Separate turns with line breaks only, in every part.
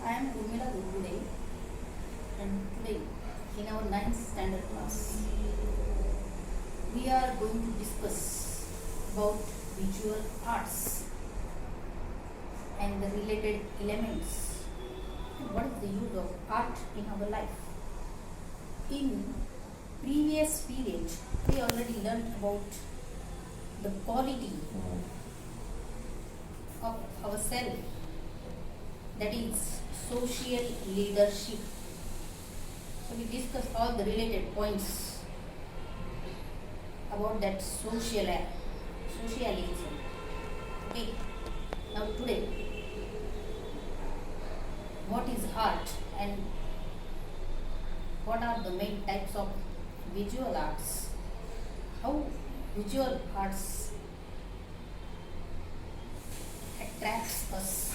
I am Urmila Gurgude, and today in our ninth standard class we are going to discuss about visual arts and the related elements and what is the use of art in our life. In previous period we already learned about the quality of ourselves, that is social leadership. So we discussed all the related points about that socialism. Okay. Now today, what is art and what are the main types of visual arts? How visual arts attracts us,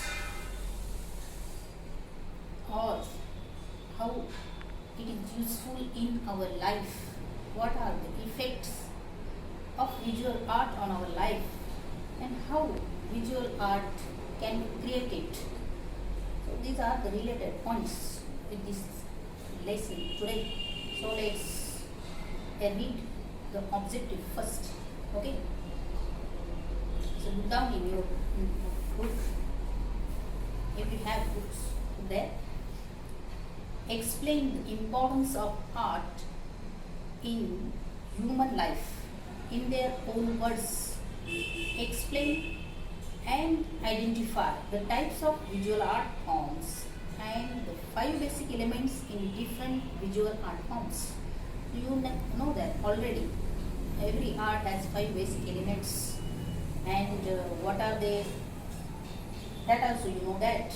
or how it is useful in our life, what are the effects of visual art on our life, and how visual art can be created. So these are the related points with this lesson today. So let's read the objective first. Okay. So look down in your book, if you have books there. Explain the importance of art in human life in their own words. Explain and identify the types of visual art forms and the 5 basic elements in different visual art forms. Do you know that already? Every art has 5 basic elements, and what are they? That also you know that.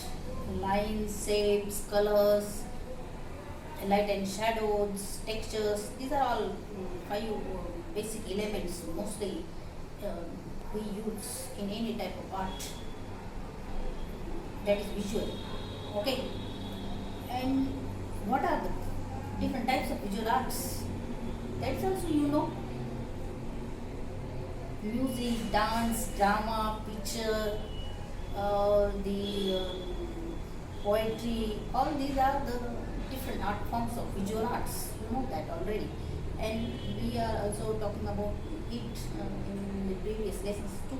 Lines, shapes, colors, light and shadows, textures, these are all 5 basic elements mostly we use in any type of art that is visual. Okay. And what are the different types of visual arts? That's also you know. Music, dance, drama, picture, the poetry, all these are the different art forms of visual arts. You know that already. And we are also talking about it in the previous lessons too.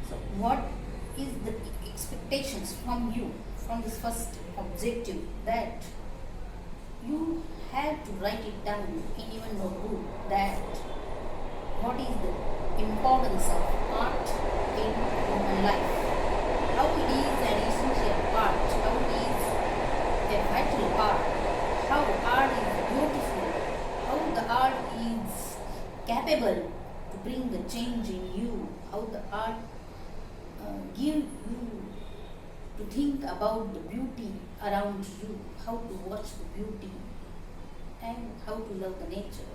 So what is the expectations from you from this first objective, that you have to write it down in your notebook, that what is the importance of art in human life, how it is an essential part, how it is a vital part, how art is beautiful, how the art is capable to bring the change in you, how the art give you to think about the beauty around you, how to watch the beauty, and how to love the nature.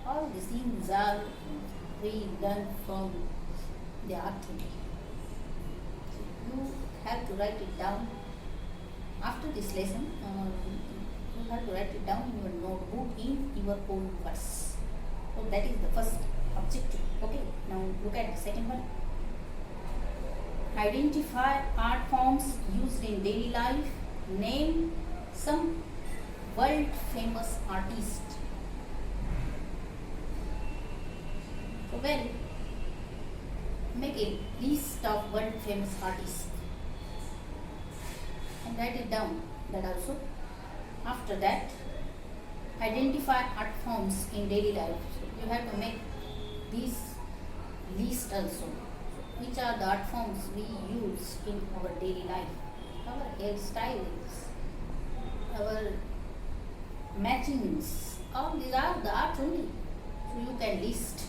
All these things are we learn from the art only. So you have to write it down. After this lesson, you have to write it down in your notebook in your own words. So that is the first objective. Okay. Now look at the second one. Identify art forms used in daily life. Name some world famous artists. So well, make a list of world famous artists and write it down, that also. After that, identify art forms in daily life. So you have to make this list also. Which are the art forms we use in our daily life? Our hairstyles, our matchings, all these are the art only. So you can list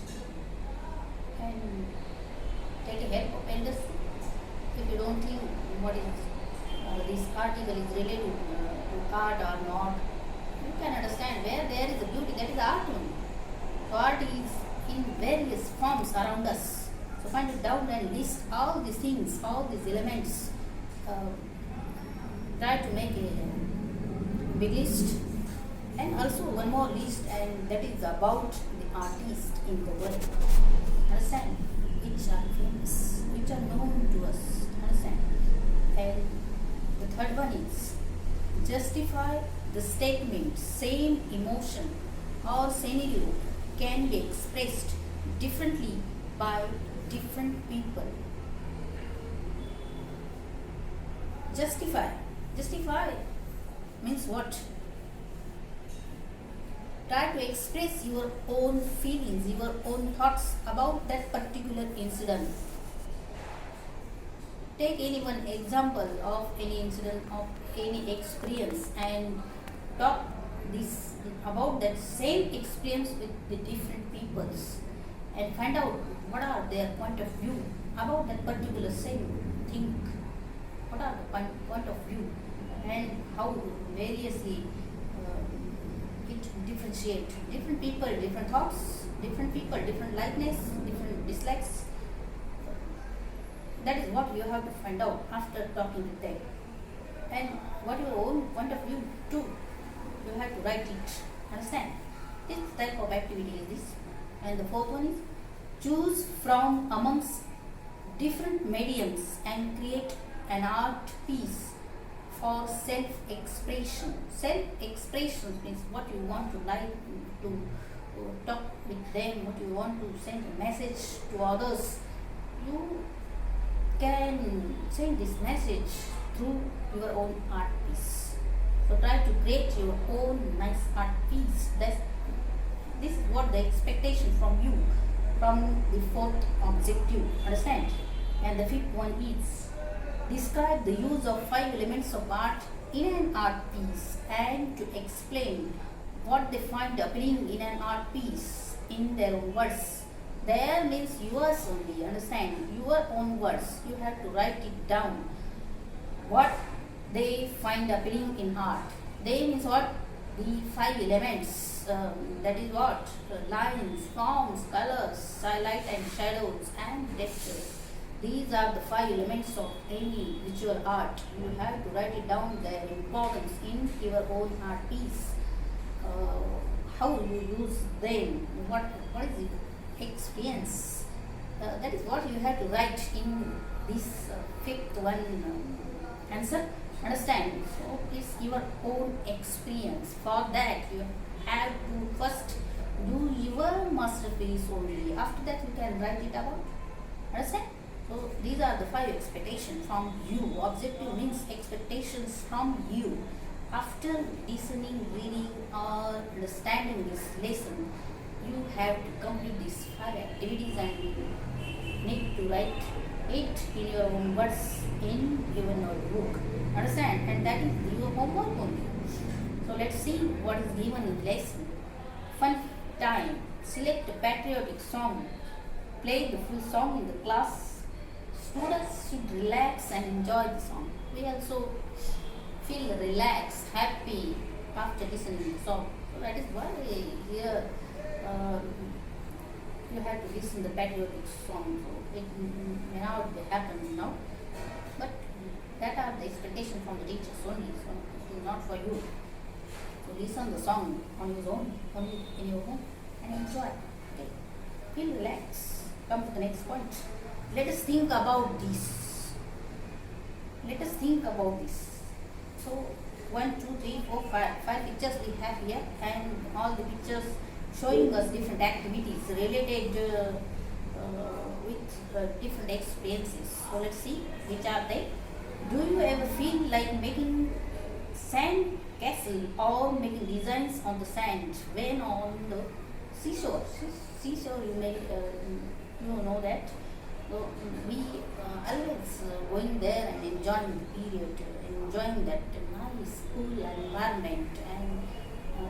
and take a help of elders. If you don't think what is this article is related to art or not, you can understand where there is a beauty, that is art only. So art is in various forms around us. So find it down and list all these things, all these elements. Try to make a big list, and also one more list, and that is about the artist in the world. Understand? Which are famous, which are known to us. Understand? And Third one is justify the statement. Same emotion or scenario can be expressed differently by different people. Justify. Justify means what? Try to express your own feelings, your own thoughts about that particular incident. Take any one example of any incident, of any experience, and talk this about that same experience with the different peoples, and find out what are their point of view about that particular same thing. What are the point of view, and how variously it differentiate different people, different thoughts, different people, different likeness, different dislikes. That is what you have to find out after talking with them. And what your own point of view too. You have to write it. Understand? This type of activity is this. And the fourth one is choose from amongst different mediums and create an art piece for self-expression. Self-expression means what you want to like to talk with them, what you want to send a message to others. You can send this message through your own art piece. So try to create your own nice art piece. This is what the expectation from you, from the fourth objective. Understand? And the fifth one is describe the use of 5 elements of art in an art piece and to explain what they find appealing in an art piece in their own words. There means yours only, understand? Your own words. You have to write it down. What they find appealing in art. They means what? The 5 elements. That is what? Lines, forms, colors, highlight and shadows, and textures. These are the 5 elements of any visual art. You have to write it down, their importance in your own art piece. How you use them? What is it? Experience. That is what you have to write in this fifth one answer. Understand? So it's your own experience. For that you have to first do your masterpiece only. After that you can write it about. Understand? So these are the 5 expectations from you. Objective means expectations from you. After listening, reading or understanding this lesson, you have to complete these 5 activities and you need to write it in your own words in your notebook. Understand? And that is your homework only. So let's see what is given in the lesson. Fun time. Select a patriotic song. Play the full song in the class. Students should relax and enjoy the song. We also feel relaxed, happy after listening to the song. So that is why here you have to listen to the patriotic song. So it may not happen now, but that are the expectation from the teachers only. So it is not for you. So listen the song on your own, only in your home, and enjoy. Okay, feel relaxed. Come to the next point. Let us think about this. Let us think about this. So 1, 2, 3, 4, 5 pictures we have here, and all the pictures showing us different activities related with different experiences. So let's see which are they. Do you ever feel like making sand castle or making designs on the sand when on the seashore? Seashore, you may you know that. So we always going there and enjoying the period, enjoying that nice cool environment, and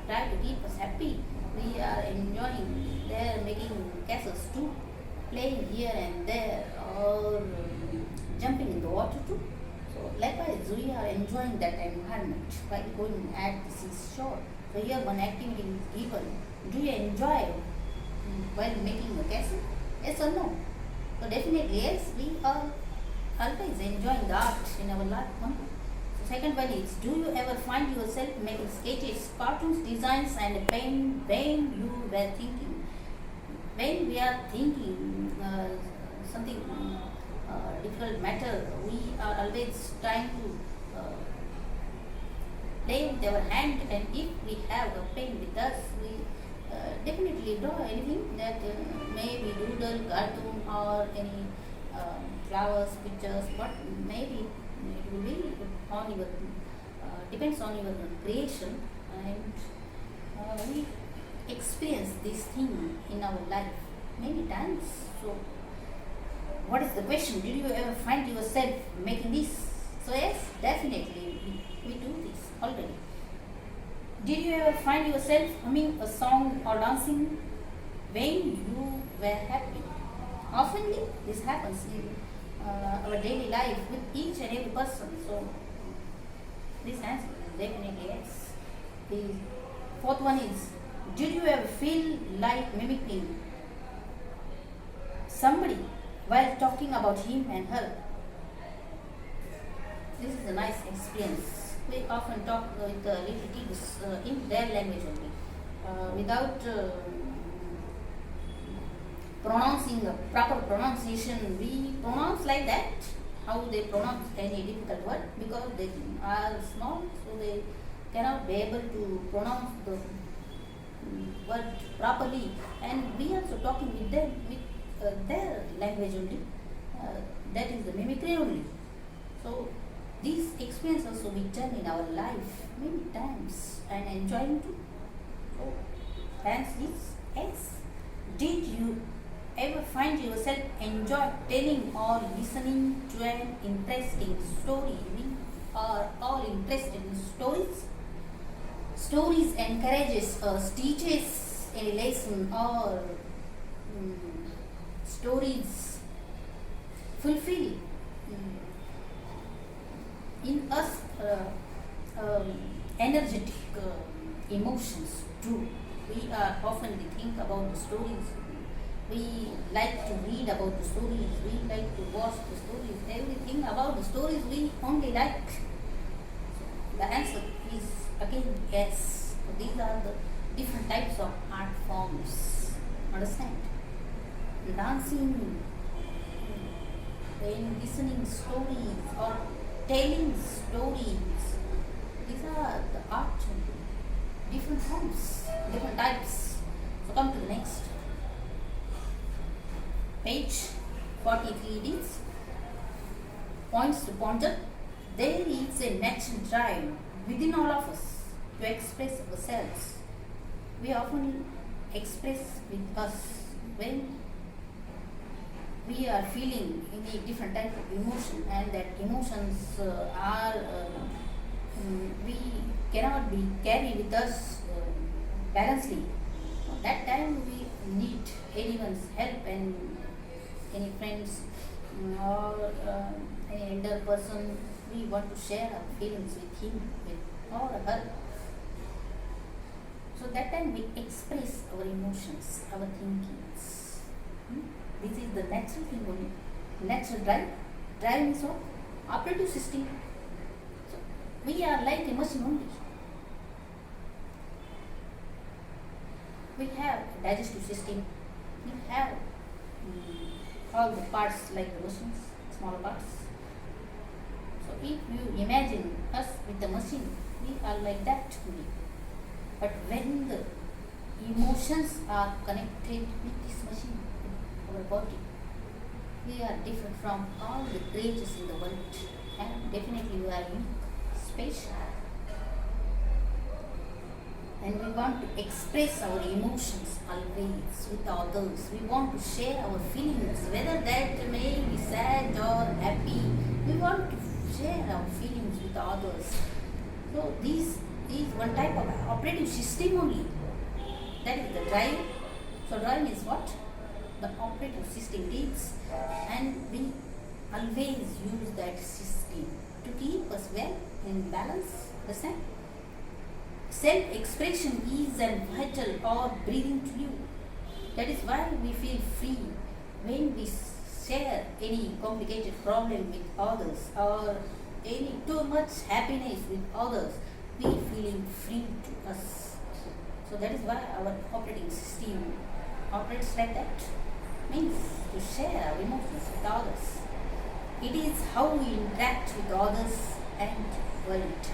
try to keep us happy. We are enjoying there, making castles too, playing here and there, or jumping in the water too. So likewise, we are enjoying that environment while going at the seashore. So here one activity is given. Do you enjoy while making a castle? Yes or no? So definitely yes, we are always enjoying the art in our life. So second one is, do you ever find yourself making sketches, cartoons, designs and pen when you were thinking? When we are thinking something difficult matter, we are always trying to play with our hand, and if we have a pen with us, we definitely draw anything that maybe doodle, cartoon, or any flowers, pictures, but maybe it will be on your depends on your creation, and we experience this thing in our life many times. So, what is the question? Did you ever find yourself making this? So, yes, definitely we do this already. Did you ever find yourself humming a song or dancing when you were happy? Oftenly, this happens in our daily life with each and every person. So, this answer is definitely yes. The fourth one is, did you ever feel like mimicking somebody while talking about him and her? This is a nice experience. We often talk with little kids in their language only, without pronouncing a proper pronunciation. We pronounce like that, how they pronounce any difficult word, because they are small, so they cannot be able to pronounce the word properly, and we also talking with them with their language only. That is the mimicry only. So these experience also we done in our life many times and enjoying too. So answer is yes. Did you ever find yourself enjoy telling or listening to an interesting story? We are all interested in stories. Stories encourages us, teaches any lesson, or stories fulfill in us energetic emotions too. We are often think about the stories. We like to read about the stories. We like to watch the stories. Everything about the stories we only like. The answer is again yes. So these are the different types of art forms. Understand? Dancing, then listening stories or telling stories. These are the art different forms, different types. So come to the next page 43. It is points to ponder. There is a natural drive within all of us to express ourselves. We often express with us when we are feeling any different type of emotion, and that emotions are we cannot be carried with us balancedly. That time we need anyone's help, and any friends or any elder person, we want to share our feelings with him with or her. So that time we express our emotions, our thinkings. This is the natural thing only. Natural drive. Drive is what? Operative system. So we are like a machine only. We have a digestive system. We have all the parts like the machines, small parts. So if you imagine us with the machine, we are like that only. But when the emotions are connected with this machine, our body, we are different from all the creatures in the world, and definitely we are unique, special. And we want to express our emotions always with others. We want to share our feelings, whether that may be sad or happy. We want to share our feelings with others. So this is one type of operating system only. That is the drive. So drive is what? The operating system needs, and we always use that system to keep us well in balance. Understand? Self-expression is a vital or breathing to you. That is why we feel free when we share any complicated problem with others, or any too much happiness with others. We feeling free to us. So that is why our operating system operates like that. Means to share our emotions with others. It is how we interact with others and world.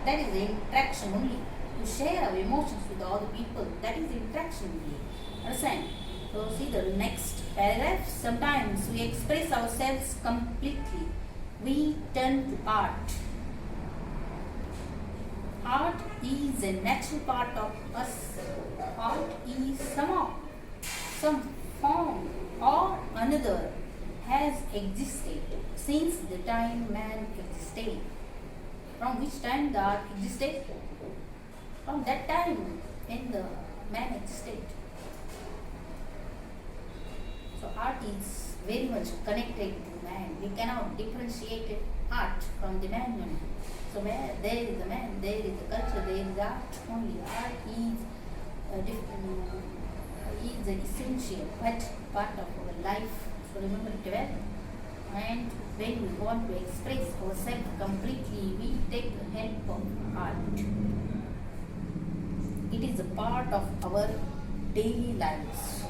That is the interaction only. To share our emotions with other people, that is the interaction only. Understand? So see the next paragraph. Sometimes we express ourselves completely. We turn to art. Art is a natural part of us. Art is somehow, some form or another has existed since the time man existed. From which time the art existed? From that time when the man existed. So art is very much connected to man. We cannot differentiate art from the man only. So where there is a man, there is a culture, there is art only. Art is an essential part of our life. So remember it well. And when we want to express ourselves completely, we take the help of art. It is a part of our daily lives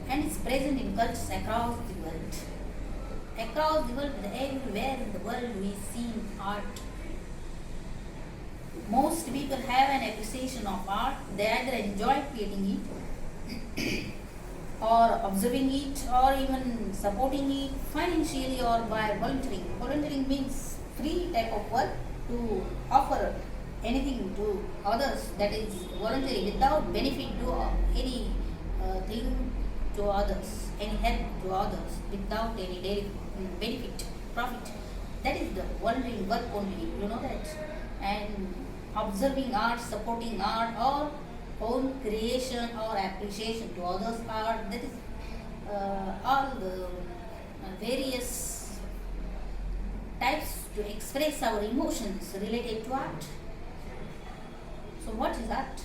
and is present in cultures across the world. Across the world, everywhere in the world, we see art. Most people have an appreciation of art. They either enjoy creating it, or observing it, or even supporting it financially or by volunteering. Volunteering means free type of work to offer anything to others, that is voluntary without benefit to any thing to others, any help to others without any daily benefit, profit. That is the volunteering work only, you know that. And observing art, supporting art, or own creation or appreciation to others art, that is all the various types to express our emotions related to art. So what is art?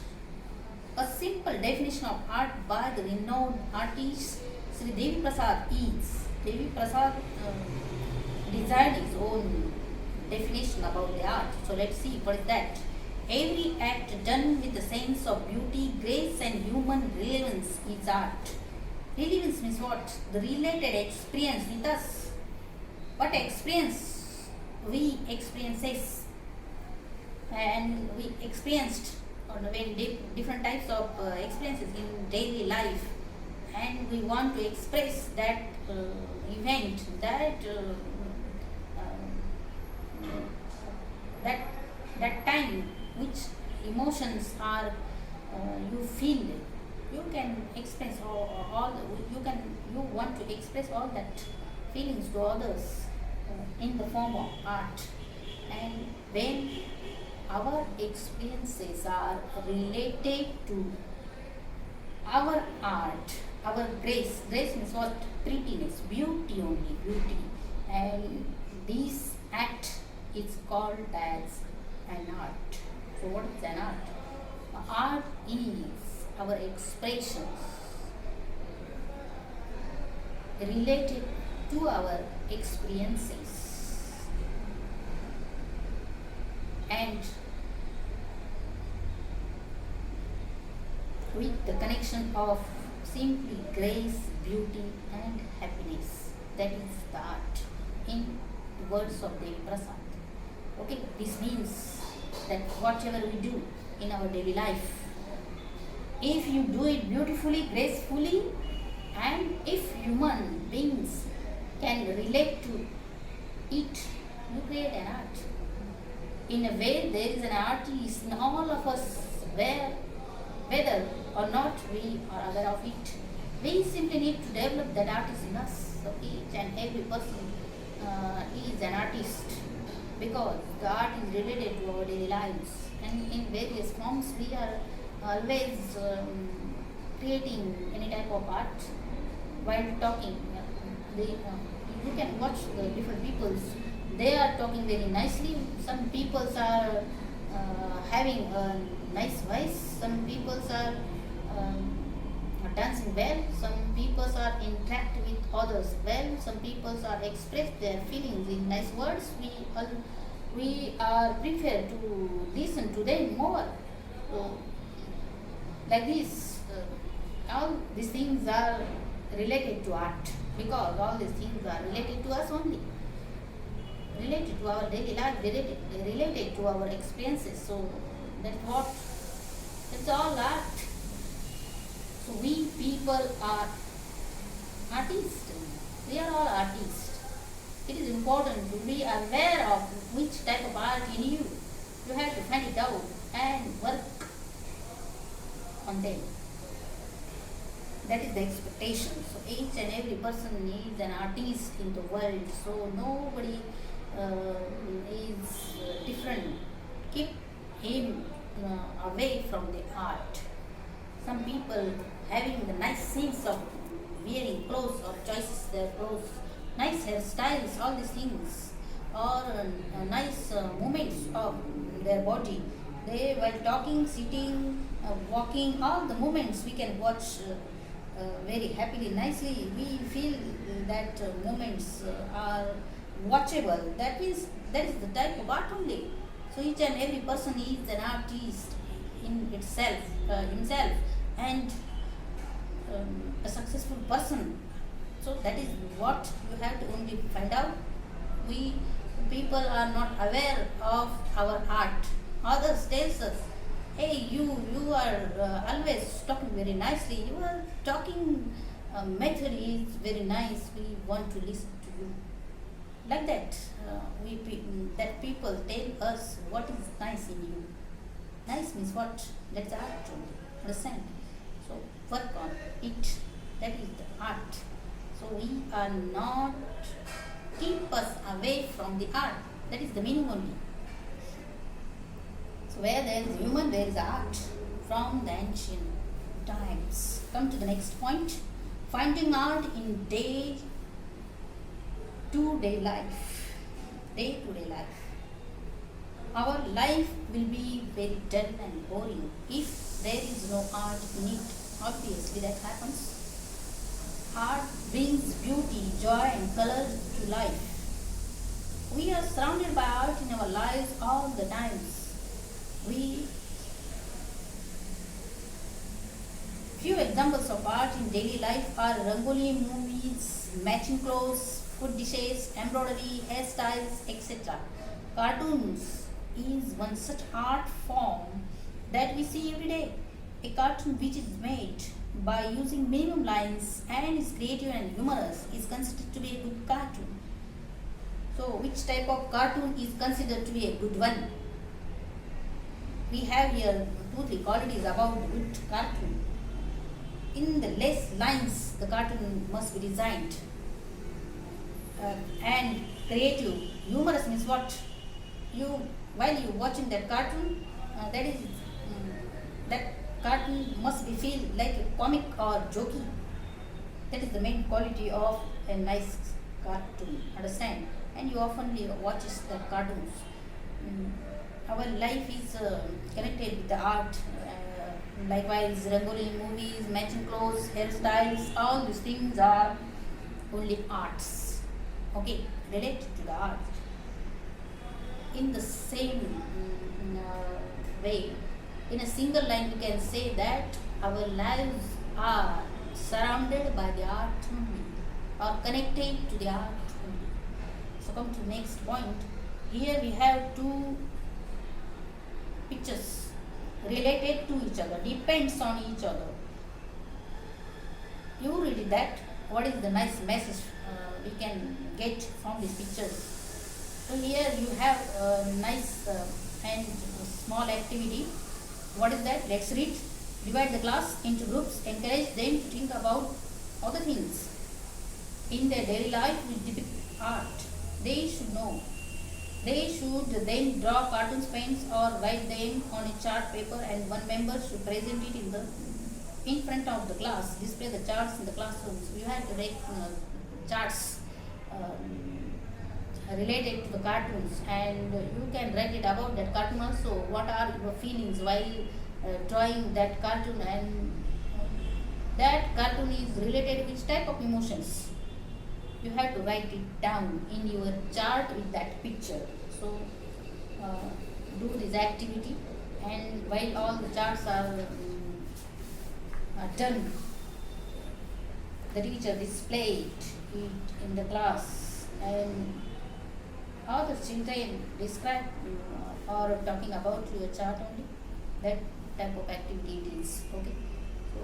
A simple definition of art by the renowned artist Sri Devi Prasad is, Devi Prasad designed his own definition about the art. So let's see what is that. Every act done with a sense of beauty, grace and human relevance is art. Relevance means what? The related experience with us. What experience we experiences and we experienced when different types of experiences in daily life, and we want to express that event, that time, which emotions are you feel, you can express you want to express all that feelings to others in the form of art. And when our experiences are related to our art, our grace means what? Prettiness, beauty only, beauty. And this act is called as an art. So what is an art? Art is our expressions related to our experiences, and with the connection of simply grace, beauty and happiness. That is the art in the words of Devi Prasad. Okay, this means that whatever we do in our daily life, if you do it beautifully, gracefully, and if human beings can relate to it, you create an art. In a way, there is an artist in all of us, whether or not we are aware of it. We simply need to develop that artist in us. So each and every person is an artist, because the art is related to our daily lives, and in various forms we are always creating any type of art while talking. You can watch the different peoples. They are talking very nicely. Some people are having a nice voice. Some people are dancing well. Some people are interact with others well. Some people are express their feelings in nice words. We are prefer to listen to them more. So, like this, all these things are related to art, because all these things are related to us only. Related to to our daily life, related to our experiences. So that's what, it's all art. So we people are artists. We are all artists. It is important to be aware of which type of art in you. You have to find it out and work on them. That is the expectation. So each and every person needs an artist in the world. So nobody is different. Keep him away from the art. Some people having the nice sense of wearing clothes or choices their clothes, nice hairstyles, all these things, or nice movements of their body. They, while talking, sitting, walking, all the movements we can watch very happily, nicely. We feel that moments are watchable. That means that is the type of art only. So each and every person is an artist in itself, himself, and a successful person. So that is what you have to only find out. We people are not aware of our art. Others tells us, hey, you are always talking very nicely. Your talking method is very nice. We want to listen to you. Like that, that people tell us what is nice in you. Nice means what? That's art only. Understand? So work on it. That is the art. So we are not, keep us away from the art. That is the meaning only. So where there is human, there is art from the ancient times. Come to the next point. Finding art in day-to-day life. Day-to-day life. Our life will be very dull and boring if there is no art in it. Obviously that happens. Art brings beauty, joy and color to life. We are surrounded by art in our lives all the times. Few examples of art in daily life are rangoli, movies, matching clothes, food dishes, embroidery, hairstyles, etc. Cartoons is one such art form that we see every day. A cartoon which is made by using minimum lines and is creative and humorous is considered to be a good cartoon. So which type of cartoon is considered to be a good one? We have here 2-3 qualities about the good cartoon. In the less lines, the cartoon must be designed. And creative. Humorous means what? While you watching that cartoon, that cartoon must be feel like a comic or jokey. That is the main quality of a nice cartoon. Understand? And you oftenly watches the cartoons. Our life is connected with the art. Likewise, rangoli, movies, matching clothes, hairstyles, all these things are only arts. Okay, related to the art. In the same way, in a single line, we can say that our lives are surrounded by the art only, or connected to the art only. So, come to the next point. Here we have 2 pictures related to each other, depends on each other. You read that. What is the nice message we can get from these pictures? So here you have a nice and small activity. What is that? Let's read. Divide the class into groups. Encourage them to think about other things in their daily life which depict art. They should know. They should then draw cartoons, paints, or write them on a chart paper, and one member should present it in front of the class. Display the charts in the classrooms. You have to write charts related to the cartoons, and you can write it about that cartoon also. What are your feelings while drawing that cartoon, and that cartoon is related with which type of emotions? You have to write it down in your chart with that picture. So do this activity, and while all the charts are done, the teacher displayed it in the class, and How the children describe or talking about your chart only, that type of activity it is. Okay, so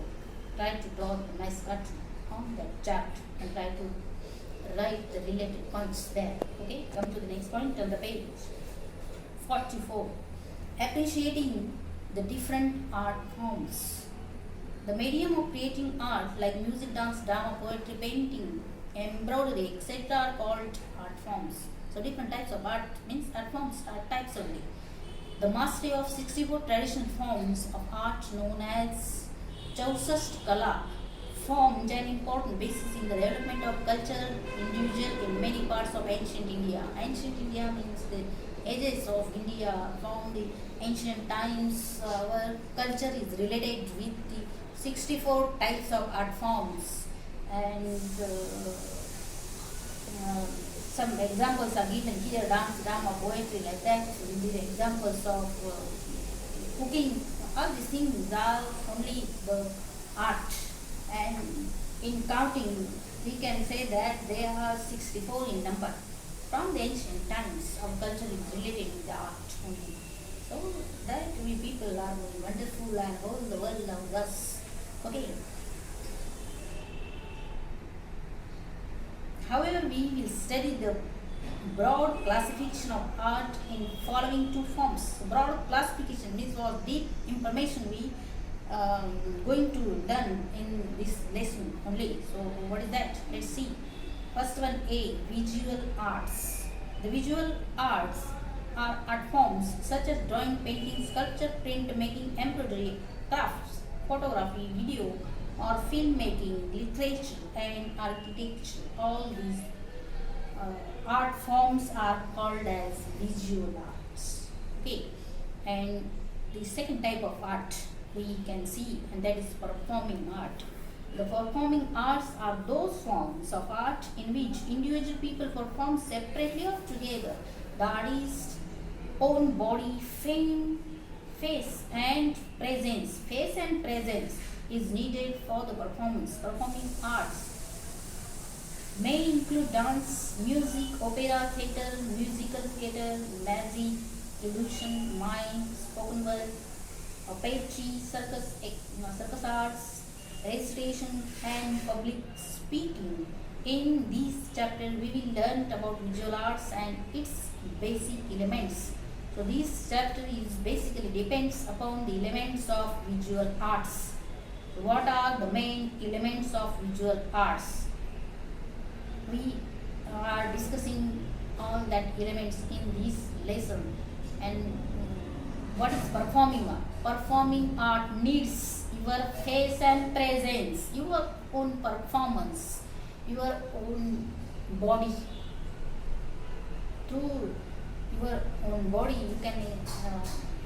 try to draw a nice cut on that chart and try to write the related points there. Okay, come to the next point on the page 44. Appreciating the different art forms. The medium of creating art like music, dance, drama, poetry, painting, embroidery, etc. are called art forms. So different types of art means art forms are types only. The mastery of 64 traditional forms of art known as Chausast Kala formed an important basis in the development of culture individual in many parts of ancient India. Ancient India means the ages of India from the ancient times. Our culture is related with the 64 types of art forms, and some examples are given here: dance, drama, poetry, like that. These are examples of cooking. All these things are only the art, and in counting we can say that there are 64 in number. From the ancient times, our culture is related with the art only. So that we people are wonderful and all the world loves us. Okay. However, we will study the broad classification of art in following two forms. Broad classification means what deep information we going to learn in this lesson only. So what is that? Let's see. First one, A, visual arts. The visual arts are art forms such as drawing, painting, sculpture, print making, embroidery, crafts, photography, video, or filmmaking, literature, and architecture. All these art forms are called as visual arts. Okay, and the second type of art we can see, and that is performing art. The performing arts are those forms of art in which individual people perform separately or together. The artist's own body, face and presence is needed for the performance. Performing arts may include dance, music, opera, theatre, musical theatre, magic, illusion, mime, spoken word, poetry, circus arts, recitation, and public speaking. In this chapter, we will learn about visual arts and its basic elements. So this chapter is basically depends upon the elements of visual arts. So what are the main elements of visual arts? We are discussing all that elements in this lesson. And what is performing art? Performing art needs your face and presence, your own performance, your own body. Through your own body you can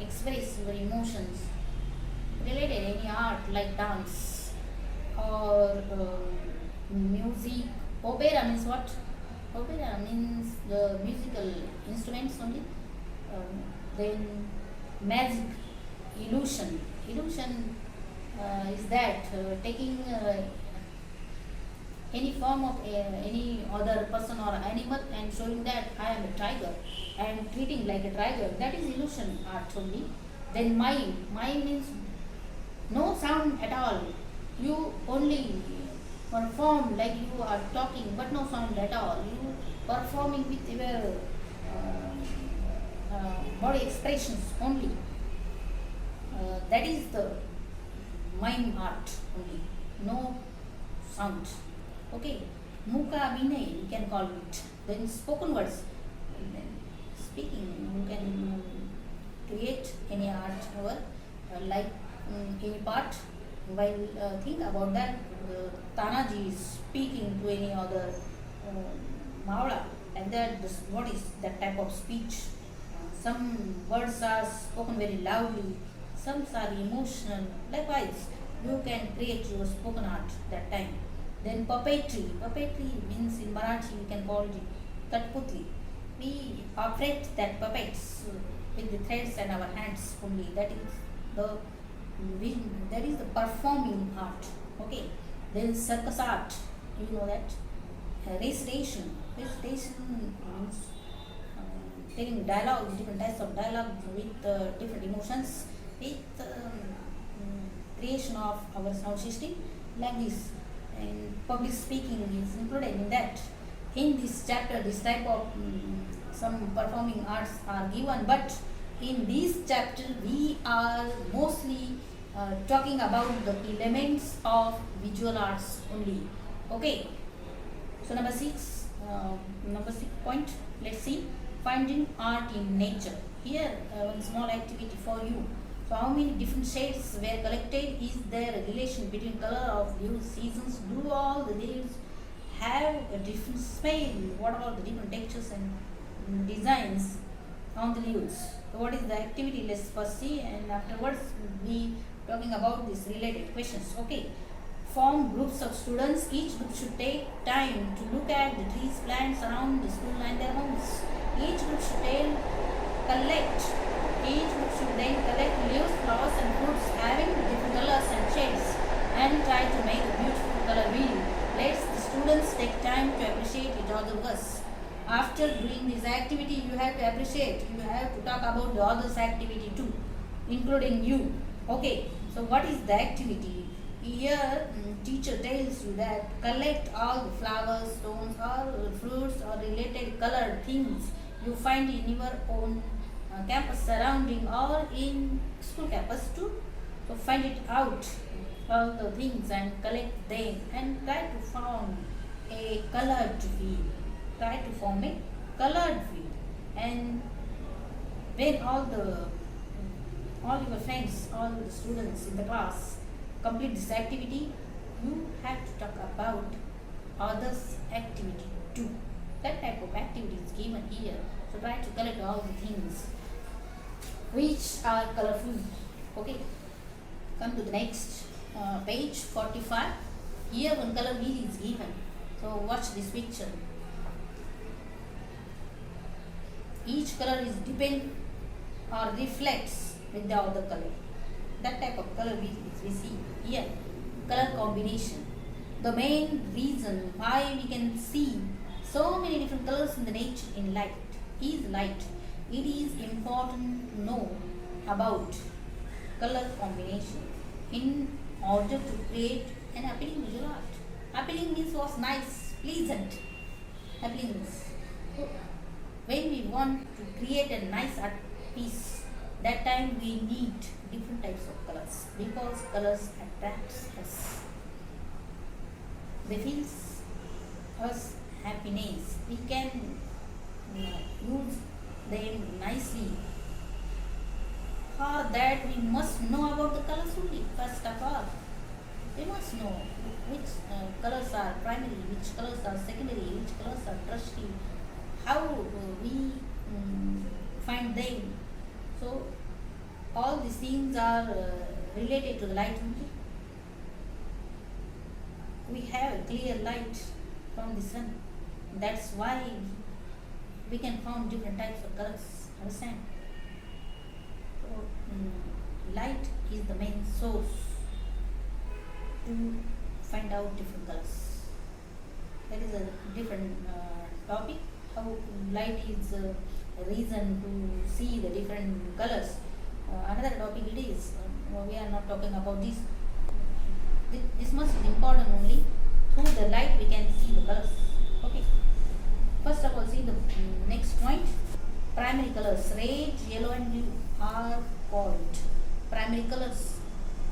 express your emotions related any art like dance or music. Opera means what? Opera means the musical instruments only. Then magic, illusion is that taking any form of any other person or animal and showing that I am a tiger and treating like a tiger. That is illusion art only. Then mime means no sound at all. You only perform like you are talking but no sound at all. You performing with your body expressions only. That is the mime art only. No sound. Okay. Muka Abhinay you can call it. Then spoken words. Then speaking, you can create any art over like any part. While think about that, Tanaji is speaking to any other Mavla, and that what is that type of speech? Some words are spoken very loudly, some are emotional. Likewise, you can create your spoken art that time. Then puppetry. Puppetry means in Marathi we can call it Katputli. We operate that puppets with the threads and our hands only. That is the performing art. Okay. Then circus art. You know that. Recitation. Recitation means taking dialogue, different types of dialogue with different emotions, with creation of our sound system like this. And public speaking is included in that. In this chapter, this type of some performing arts are given, but in this chapter we are mostly talking about the elements of visual arts only. Okay. So number six point. Let's see. Finding art in nature. Here, one small activity for you. So, how many different shades were collected? Is there a relation between color of leaves, seasons? Do all the leaves have a different smell? What about the different textures and designs on the leaves? So, what is the activity? Let's first see, and afterwards we talking about these related questions. Okay. Form groups of students. Each group should take time to look at the trees, plants around the school and their homes. Each group should then collect. Each group should then collect leaves, flowers, and fruits having different colors and shades, and try to make a beautiful color wheel. Let the students take time to appreciate each other's work. After doing this activity, you have to appreciate. You have to talk about the other's activity too, including you. Okay. So what is the activity? Here, teacher tells you that collect all the flowers, stones, or fruits or related colored things you find in your own campus surrounding or in school campus too. So find it out, all the things, and collect them and try to form a colored wheel. Try to form a colored wheel. And when all your friends, all the students in the class complete this activity, you have to talk about others' activity too. That type of activity is given here. So try to collect all the things which are colorful. Okay. Come to the next page 45. Here one color wheel is given. So watch this picture. Each color is depend or reflects with the other color. That type of color we see here. Color combination. The main reason why we can see so many different colors in the nature in light is light. It is important to know about color combination in order to create an appealing visual art. Appealing means was nice, pleasant. Appealing means when we want to create a nice art piece, that time we need different types of colors because colors attracts us. They feel us happiness. We can use them nicely. For that we must know about the colors only. First of all, we must know which colors are primary, which colors are secondary, which colors are tertiary, how we find them. So all these things are related to the light only. We have clear light from the sun. That's why we can find different types of colors. Understand? So light is the main source to find out different colors. That is a different topic. How light is a reason to see the different colors. Another topic it is. We are not talking about this. This much is important only. Through the light we can see the colors. Okay. First of all, see the next point. Primary colors. Red, yellow and blue are called primary colors.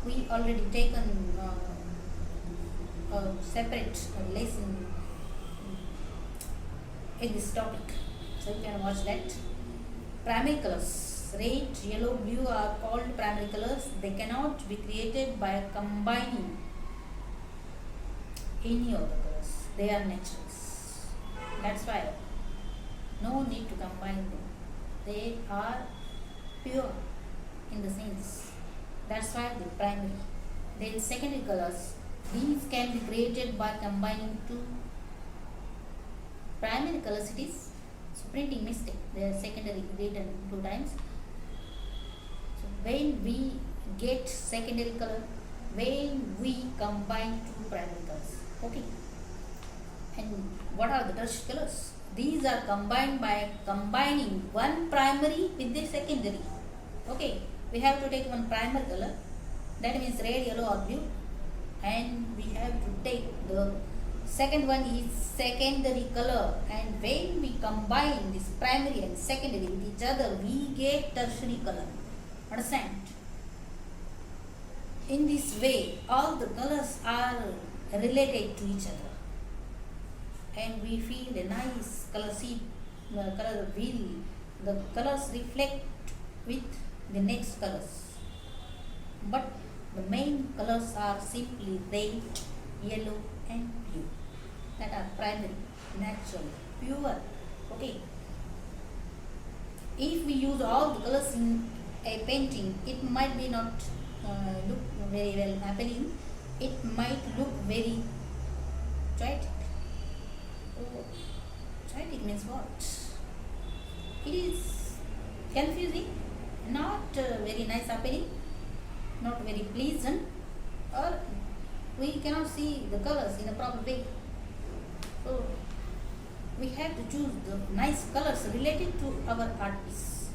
We already taken a separate lesson in this topic. So you can watch that. Primary colors. Red, yellow, blue are called primary colors. They cannot be created by combining any other colors. They are naturals. That's why no need to combine them. They are pure in the sense. That's why they primary. Then secondary colors. These can be created by combining two primary colors. It is printing mistake. They are secondary written 2 times. So when we get secondary color, when we combine 2 primary colors. Okay. And what are the tertiary colors? These are combined by combining one primary with the secondary. Okay, we have to take one primary color, that means red, yellow or blue, and we have to take the second one is secondary color, and when we combine this primary and secondary with each other, we get tertiary color. Understand? In this way, all the colors are related to each other, and we feel a nice color sheet, color wheel. The colors reflect with the next colors, but the main colors are simply red, yellow and blue, that are primary, natural, pure. Okay, if we use all the colors in a painting, it might be not look very well happening, it might look very tragic. So tragic means what? It is confusing, not very nice happening, not very pleasant, or we cannot see the colors in a proper way. So we have to choose the nice colors related to our art piece.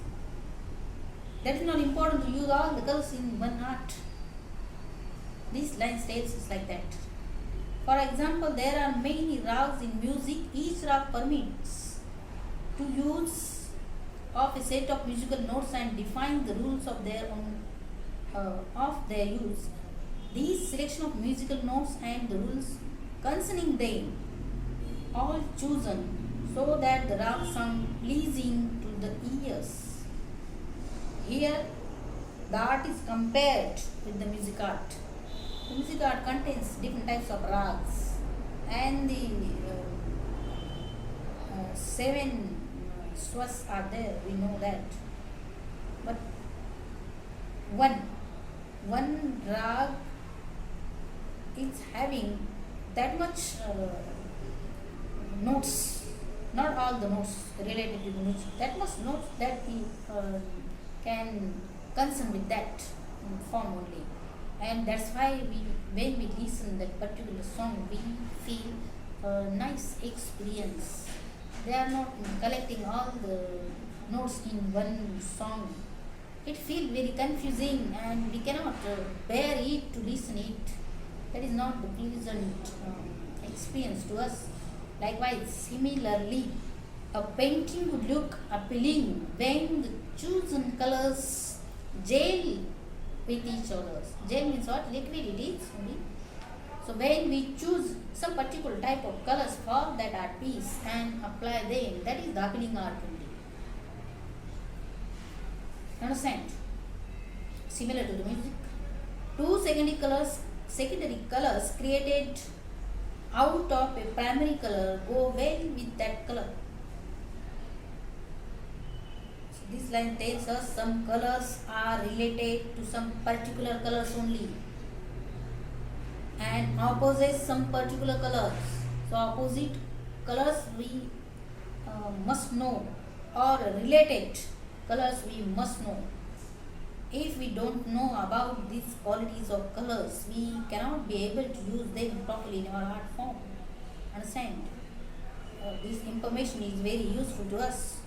That is not important to use all the colors in one art. This line states is like that. For example, there are many rags in music. Each rag permits to use of a set of musical notes and define the rules of their own of their use. These selection of musical notes and the rules concerning them all chosen so that the rag sound pleasing to the ears. Here, the art is compared with the music art. The music art contains different types of rags, and the seven swars are there. We know that, but one rag is having that much notes, not all the notes related to the music, that much notes that we can concern with that form only, and that's why when we listen that particular song, we feel a nice experience. They are not collecting all the notes in one song. It feels very confusing, and we cannot bear it to listen it. That is not the pleasant experience to us. Likewise, similarly, a painting would look appealing when the chosen colors gel with each other. Gel means what? Liquid it is only. So when we choose some particular type of colors for that art piece and apply them, that is the appealing art only. Understand? Similar to the music. Two secondary colors created out of a primary color go well with that color. So this line tells us some colors are related to some particular colors only, and opposites some particular colors. So opposite colors we must know, or related colors we must know. If we don't know about these qualities of colors, we cannot be able to use them properly in our art form. Understand? This information is very useful to us.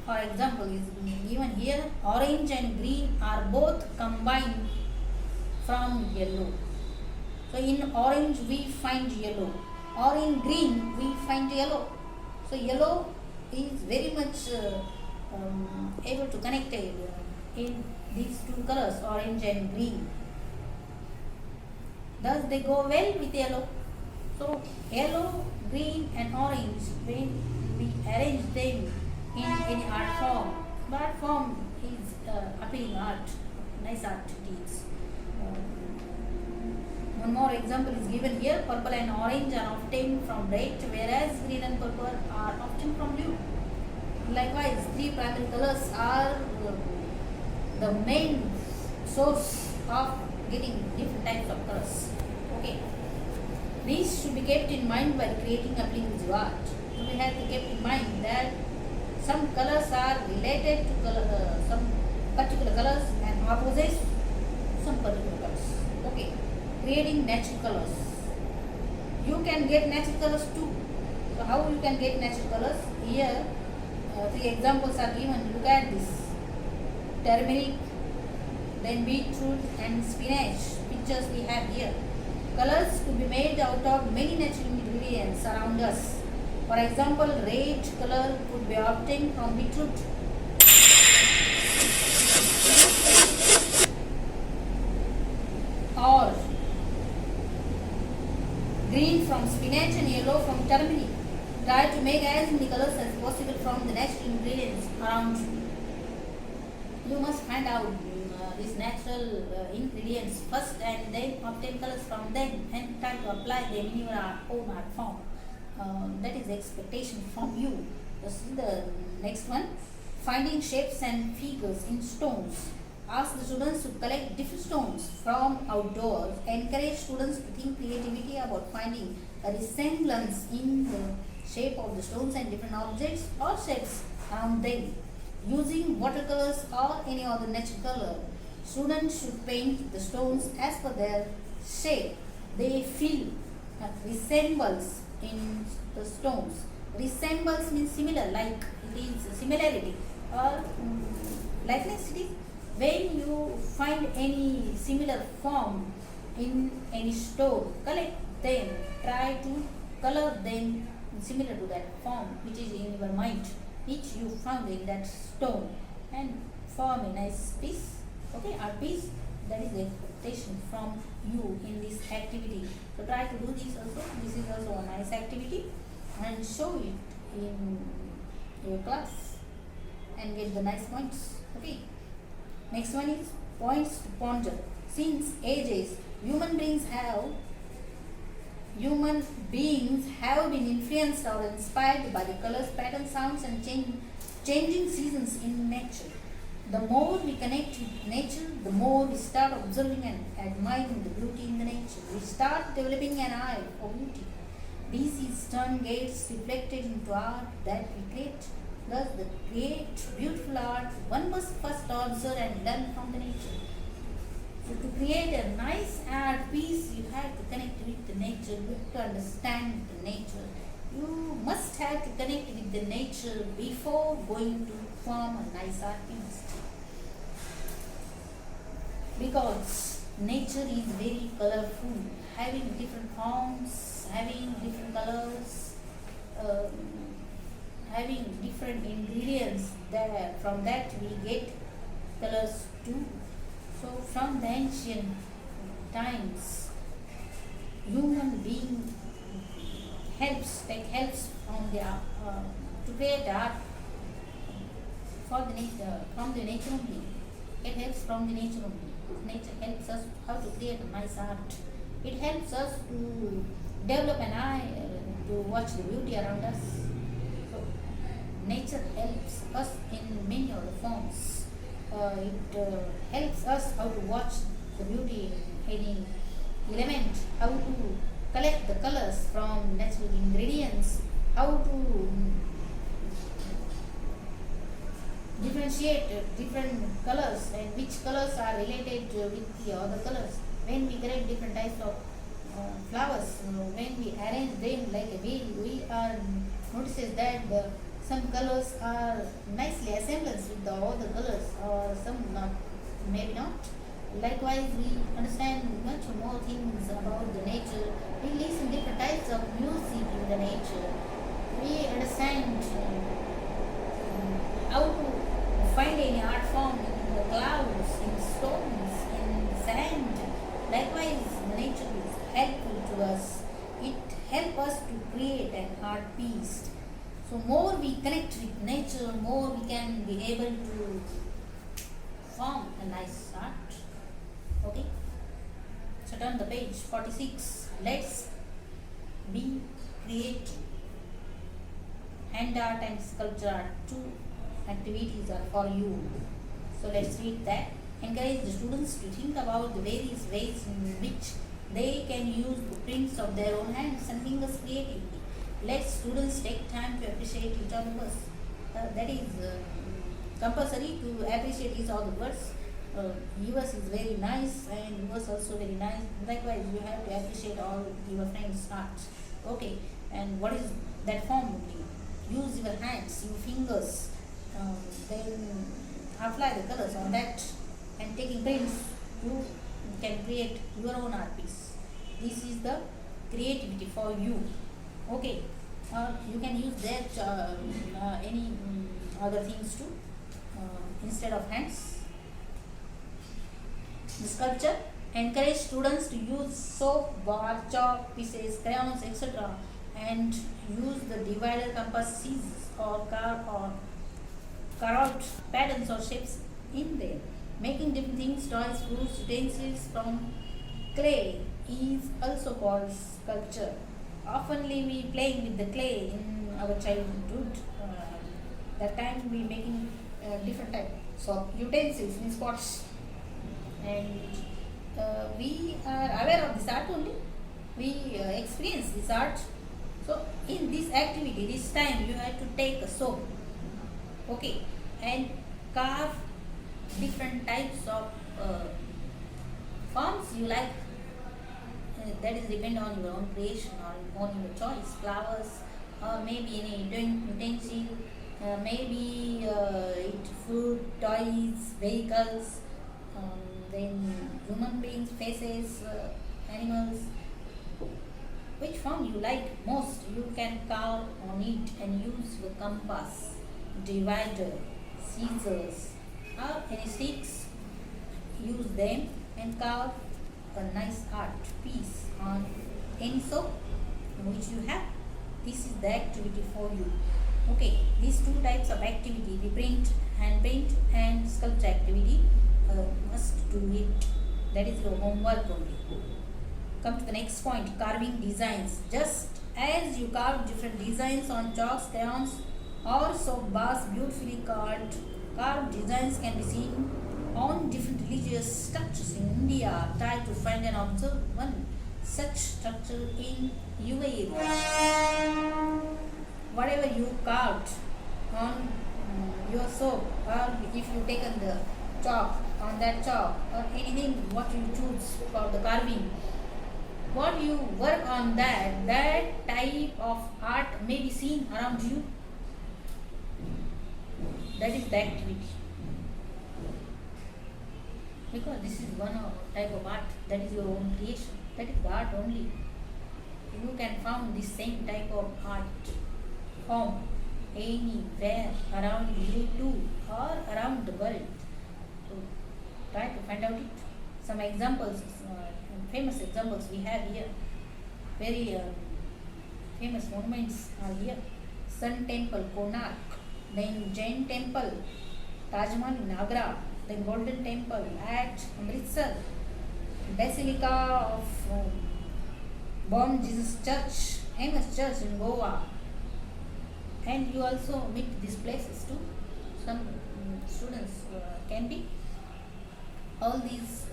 For example, is given here, orange and green are both combined from yellow. So in orange we find yellow, or in green we find yellow. So yellow is very much able to connect in these two colors, orange and green. Thus they go well with yellow. So yellow, green and orange, when we arrange them in any art form is appealing art, nice art it is. One more example is given here. Purple and orange are obtained from red, whereas green and purple are obtained from blue. Likewise, three primary colors are the main source of getting different types of colors. Okay, these should be kept in mind while creating appealing visual art. So we have to keep in mind that some colors are related to some particular colors and opposites some particular colors. Okay, creating natural colors. You can get natural colors too. So how you can get natural colors? Here, three examples are given. Look at this: turmeric, then beetroot and spinach. Pictures we have here. Colors could be made out of many natural ingredients around us. For example, red color could be obtained from beetroot. Or green from spinach and yellow from turmeric. Try to make as many colors as possible from the natural ingredients around you. You must find out these natural ingredients first and then obtain colors from them and try to apply them in your own art form. That is the expectation from you. This is the next one. Finding shapes and figures in stones. Ask the students to collect different stones from outdoors. Encourage students to think creativity about finding a resemblance in the shape of the stones and different objects or shapes around them. Using watercolors or any other natural color, students should paint the stones as per their shape they feel resembles in the stones. Resembles means similar, like it is similarity or likeness. It is when you find any similar form in any stone, collect them, try to color them similar to that form which is in your mind, which you found in that stone, and form a nice piece. Okay, art piece. That is the expectation from you in this activity. So try to do this also. This is also a nice activity, and show it in your class and get the nice points. Okay. Next one is points to ponder. Since ages, human beings have been influenced or inspired by the colors, patterns, sounds and changing seasons in nature. The more we connect with nature, the more we start observing and admiring the beauty in the nature. We start developing an eye for beauty. These turn gets reflected into art that we create. Thus, to create beautiful art, one must first observe and learn from the nature. So, to create a nice art piece, you have to connect with the nature. You have to understand the nature. You must have to connect with the nature before going to form a nice art piece. Because nature is very colorful, having different forms, having different colors, having different ingredients. There, from that we get colors too. So from the ancient times, human being helps from the to create art for the nature, from the nature only. It helps from the nature only. Nature helps us how to create a nice art. It helps us to develop an eye to watch the beauty around us. So nature helps us in many other forms. It helps us how to watch the beauty in any element, how to collect the colors from natural ingredients, how to differentiate different colors and which colors are related with the other colors. When we collect different types of flowers, when we arrange them like a wheel, we are notices that some colors are nicely assembled with the other colors, or some not, maybe not. Likewise, we understand much more things about the nature. We listen different types of music in the nature. We understand how to find any art form in the clouds, in stones, in sand. Likewise, nature is helpful to us. It helps us to create an art piece. So more we connect with nature, more we can be able to form a nice art. Okay. So turn the page 46. Let's be creative. Hand art and sculpture art, two activities are for you. So let's read that. Encourage the students to think about the various ways in which they can use the prints of their own hands and fingers creatively. Let students take time to appreciate each other's works. That is compulsory to appreciate each other's works. Yours is very nice and yours also very nice. Likewise, you have to appreciate all your friends' art. Okay, and what is that form only. Use your hands, your fingers, then apply the colors on that, and taking prints, you can create your own art piece. This is the creativity for you. Okay, you can use that any other things too instead of hands. The sculpture encourage students to use soap, bar, chalk, pieces, crayons, etc. and use the divider, compass, scissors or carve out patterns or shapes in there. Making different things, toys, fruits, utensils from clay is also called sculpture. Oftenly we playing with the clay in our childhood. That time we making different types of utensils, means pots, and we are aware of this art only. We experience this art. So in this activity, this time you have to take a soap, okay, and carve different types of forms you like. That is depend on your own creation or on your choice. Flowers, or maybe any utensil, maybe it food, toys, vehicles, then human beings, faces, animals. Which form you like most, you can carve on it and use the compass, divider, scissors, or any sticks. Use them and carve a nice art piece on any soap which you have. This is the activity for you. Okay, these two types of activity, the print, hand paint and sculpture activity, must do it. That is your homework only. Come to the next point, carving designs. Just as you carve different designs on chalks, crayons or soap bars, beautifully carved designs can be seen on different religious structures in India. Try to find and observe one such structure in your area. Whatever you carved on your soap, or if you taken the chalk, on that chalk, or anything what you choose for the carving, what you work on that type of art may be seen around you. That is the activity. Because this is one type of art, that is your own creation. That is the art only. You can find the same type of art form anywhere around you too, or around the world. So try to find out it. Some examples, famous examples we have here. Very famous monuments are here. Sun Temple, Konark, then Jain Temple, Taj Mahal in Agra, then Golden Temple at Amritsar, Basilica of Born Jesus Church, famous church in Goa. And you also meet these places too. Some students can be. All these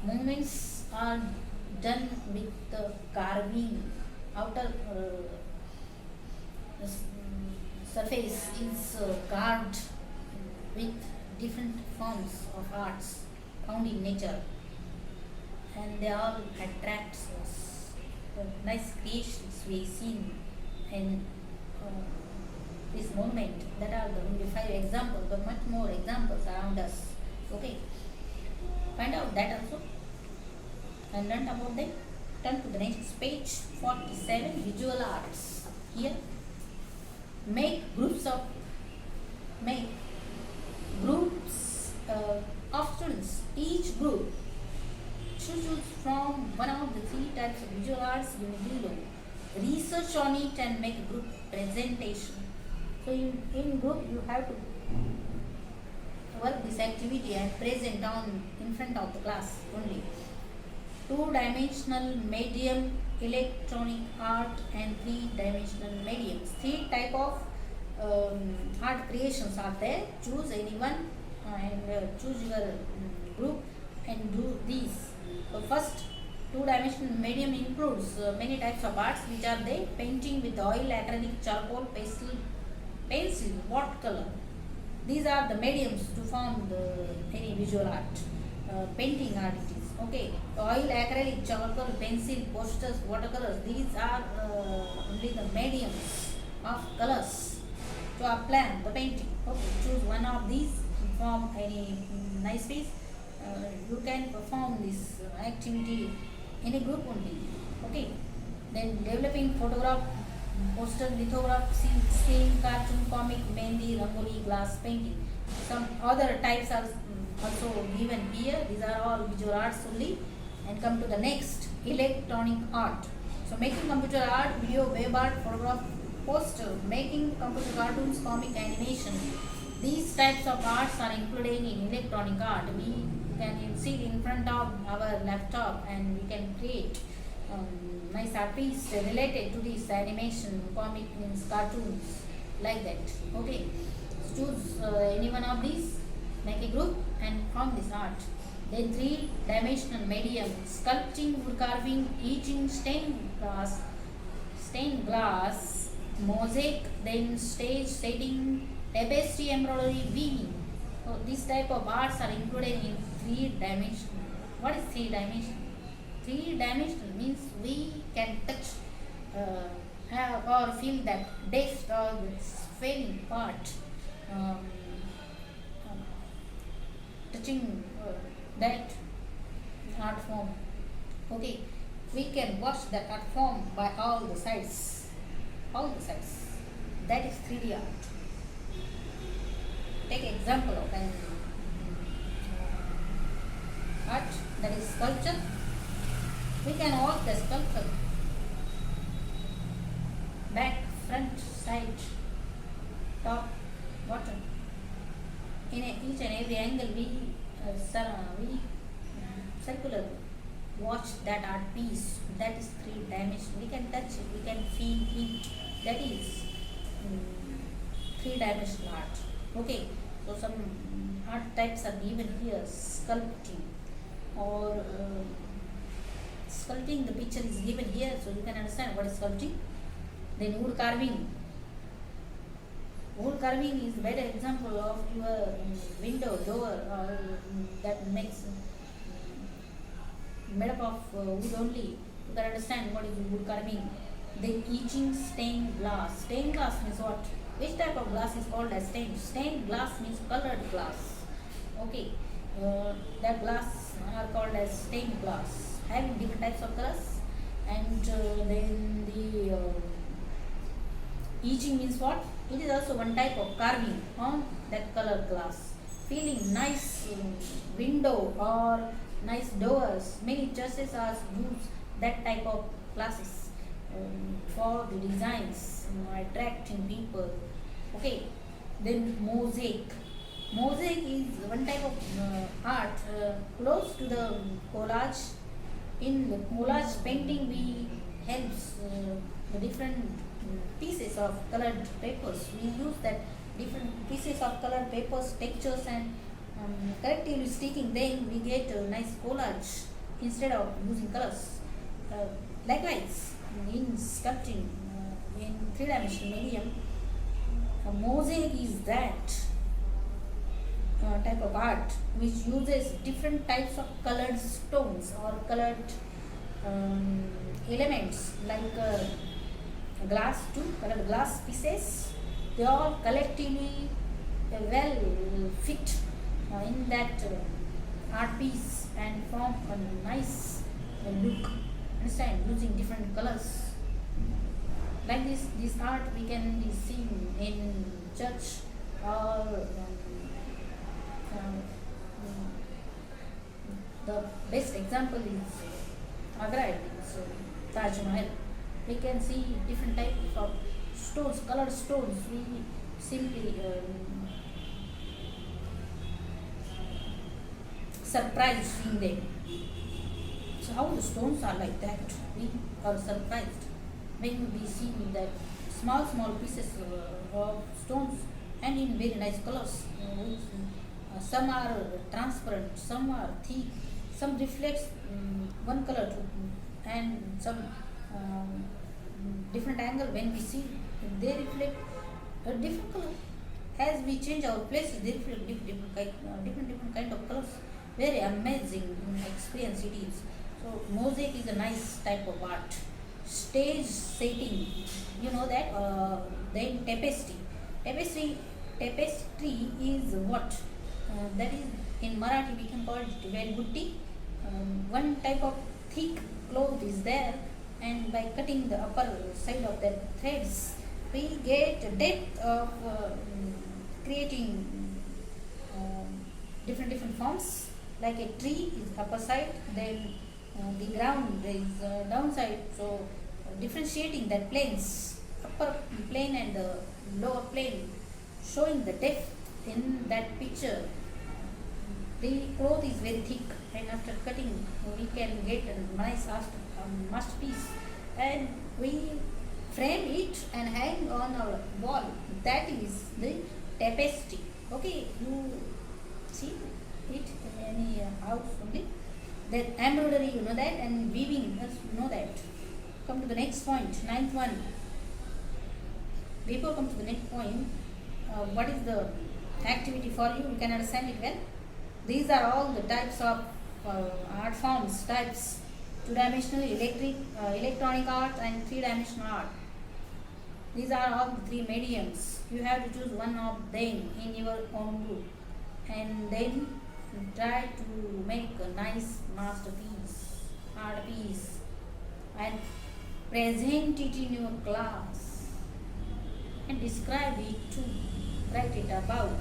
movements are done with the carving. Outer surface is carved with different forms of arts found in nature, and they all attract us. The nice creations we seen in this monument. That are the only 5 examples, but much more examples around us. Okay, find out that also and learn about them. Turn to the next page, 47, visual arts. Here, make groups of students. Each group should choose from one of the 3 types of visual arts given below. Research on it and make a group presentation. So in group you have to work this activity and present in front of the class only. 2-dimensional medium, electronic art, and 3-dimensional mediums. 3 type of art creations are there. Choose anyone and choose your group and do these. So first, 2-dimensional medium includes many types of arts, which are they: painting with oil, acrylic, charcoal, pencil, watercolor. These are the mediums to form any visual art. Painting art it is. Okay, oil, acrylic, charcoal, pencil, posters, watercolors. These are only the mediums of colors to apply the painting. Okay, choose one of these, form any nice piece. You can perform this activity in a group only. Okay, then developing photograph, poster, lithograph, scene, cartoon, comic, mehndi, rangoli, glass painting. Some other types are also given here. These are all visual arts only. And come to the next, electronic art. So making computer art, video, web art, photograph, poster, making computer cartoons, comic, animation. These types of arts are included in electronic art. We can sit in front of our laptop and we can create nice art piece related to this animation, comic means cartoons, like that. Okay, choose any one of these, make a group and form this art. Then three-dimensional medium, sculpting, wood carving, etching, stained glass, mosaic, then stage setting, tapestry, embroidery, weaving. So these type of arts are included in three-dimensional. What is three-dimensional? Three-dimensional means we can touch have or feel that depth or the feeling part. Um, touching that art form. Okay, we can watch that art form by all the sides. All the sides. That is 3D art. Take example of an art, that is sculpture. We can watch the sculpture back, front, side, top, bottom. In each and every angle we circular watch that art piece. That is three dimension. We can touch it, we can feel it. That is three dimensional art. Okay, so some art types are given here. Sculpting or sculpting, the picture is given here, so you can understand what is sculpting. Then wood carving. Wood carving is better example of your window, door, or that makes made up of wood only. You can understand what is wood carving. Then etching, stained glass. Stained glass means what? Which type of glass is called as stained? Stained glass means colored glass. Okay, that glass are called as stained glass, having different types of colors. And then the etching means what? It is also one type of carving on that colored glass. Feeling nice window or nice doors. Many churches are use that type of glasses for the designs, attracting people. Okay, then mosaic. Mosaic is one type of art close to the collage. In the collage painting, we helps the different pieces of colored papers. We use that different pieces of colored papers, textures, and collectively sticking, then we get a nice collage instead of using colors. Likewise, in sculpting, in three-dimensional medium, a mosaic is that type of art which uses different types of colored stones or colored elements like glass too, colored glass pieces. They all collectively well fit in that art piece and form a nice look. Understand? Using different colors. Like this art we can be seen in church or the best example is Agra, so Taj Mahal. We can see different types of stones, colored stones. We simply surprised seeing them. So how the stones are like that? We are surprised when we see that small pieces of stones and in very nice colors. Some are transparent, some are thick, some reflects one color too, and some different angle. When we see, they reflect a different color. As we change our places, they reflect different kind of colors. Very amazing experience it is. So mosaic is a nice type of art. Stage setting, you know that. Then tapestry. Tapestry, tapestry is what? That is in Marathi we can call it velbutti. One type of thick cloth is there, and by cutting the upper side of the threads, we get depth of creating different different forms. Like a tree is upper side, then the ground is downside. So differentiating that planes, upper plane and the lower plane, showing the depth in that picture. The cloth is very thick, and after cutting, we can get a nice masterpiece, and we frame it and hang on our wall. That is the tapestry. Okay, you see it in any house only. That embroidery, you know that, and weaving, you know that. Come to the next point, ninth one. Before come to the next point, what is the activity for you? You can understand it well. These are all the types of art forms, types: two-dimensional, electronic art, and three-dimensional art. These are all the three mediums. You have to choose one of them in your own group, and then try to make a nice masterpiece, art piece, and present it in your class and describe it too. Write it about.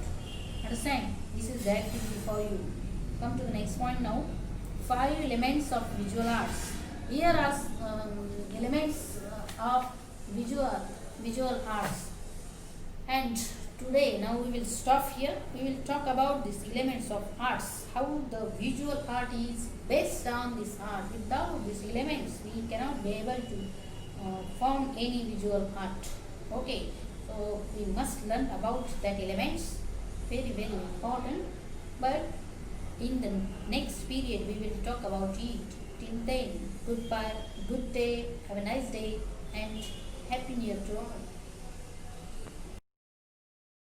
Understand? This is the activity for you. Come to the next point now. 5 elements of visual arts. Here are elements of visual arts. And today, now we will stop here. We will talk about these elements of arts. How the visual art is based on this art. Without these elements, we cannot be able to form any visual art. Okay. So we must learn about that elements. Very very important. But in the next period we will talk about it. Till then, goodbye, good day, have a nice day, and happy new year to all.